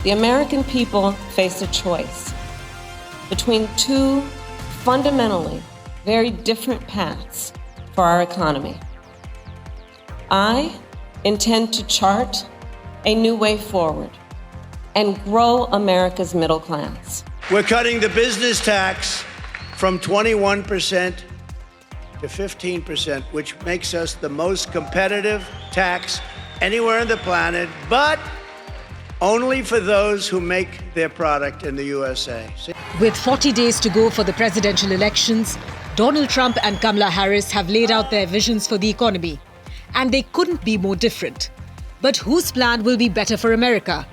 The American people face a choice between two fundamentally very different paths for our economy. I intend to chart a new way forward and grow America's middle class. We're cutting the business tax from 21% to 15%, which makes us the most competitive tax anywhere on the planet, but only for those who make their product in the USA. With 40 days to go for the presidential elections, Donald Trump and Kamala Harris have laid out their visions for the economy. And they couldn't be more different. But whose plan will be better for America?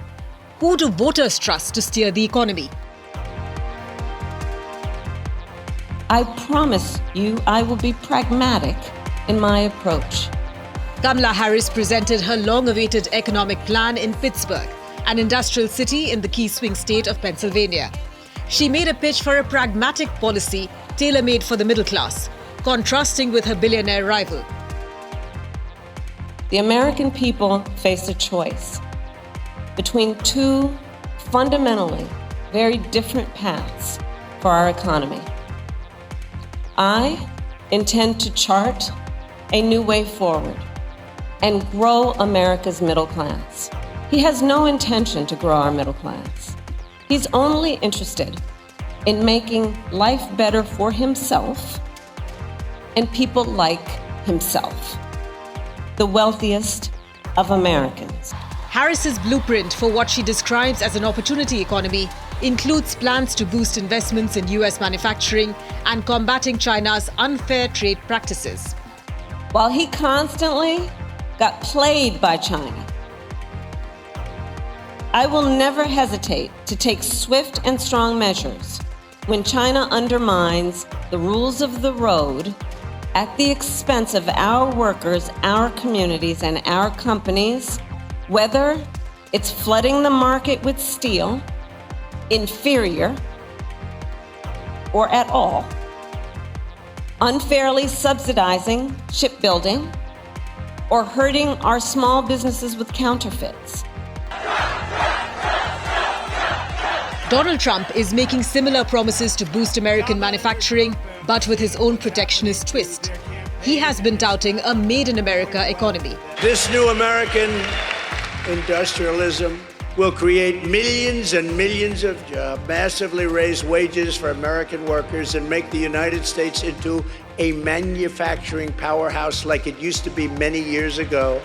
Who do voters trust to steer the economy? I promise you I will be pragmatic in my approach. Kamala Harris presented her long-awaited economic plan in Pittsburgh, an industrial city in the key swing state of Pennsylvania. She made a pitch for a pragmatic policy tailor-made for the middle class, contrasting with her billionaire rival. The American people face a choice between two fundamentally very different paths for our economy. I intend to chart a new way forward and grow America's middle class. He has no intention to grow our middle class. He's only interested in making life better for himself and people like himself, the wealthiest of Americans. Harris's blueprint for what she describes as an opportunity economy includes plans to boost investments in US manufacturing and combating China's unfair trade practices. While he constantly got played by China, I will never hesitate to take swift and strong measures when China undermines the rules of the road at the expense of our workers, our communities, and our companies, whether it's flooding the market with steel, inferior, or at all, unfairly subsidizing shipbuilding, or hurting our small businesses with counterfeits. Donald Trump is making similar promises to boost American manufacturing, but with his own protectionist twist. He has been touting a made-in-America economy. This new American industrialism will create millions and millions of jobs, massively raise wages for American workers, and make the United States into a manufacturing powerhouse like it used to be many years ago.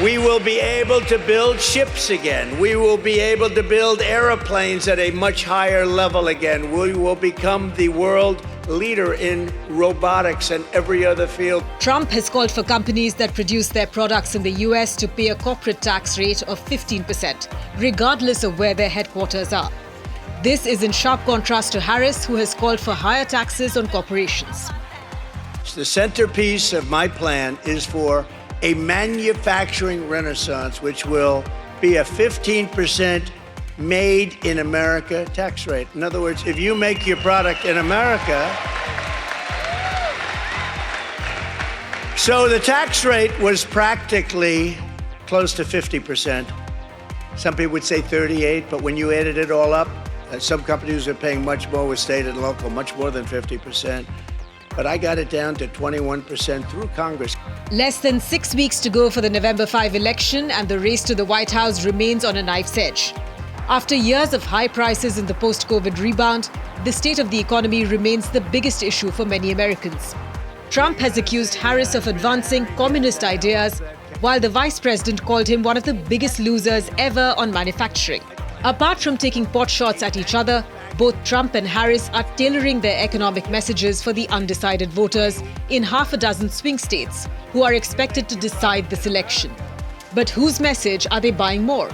We will be able to build ships again. We will be able to build airplanes at a much higher level again. We will become the world leader in robotics and every other field. Trump has called for companies that produce their products in the US to pay a corporate tax rate of 15%, regardless of where their headquarters are. This is in sharp contrast to Harris, who has called for higher taxes on corporations. The centerpiece of my plan is for a manufacturing renaissance, which will be a 15% made in America tax rate. In other words, if you make your product in America, so the tax rate was practically close to 50%. Some people would say 38, but when you added it all up, some companies are paying much more with state and local, much more than 50%. But I got it down to 21% through Congress. Less than 6 weeks to go for the November 5 election, and the race to the White House remains on a knife's edge. After years of high prices in the post-COVID rebound, the state of the economy remains the biggest issue for many Americans. Trump has accused Harris of advancing communist ideas, while the vice president called him one of the biggest losers ever on manufacturing. Apart from taking pot shots at each other, both Trump and Harris are tailoring their economic messages for the undecided voters in half a dozen swing states who are expected to decide this election. But whose message are they buying more?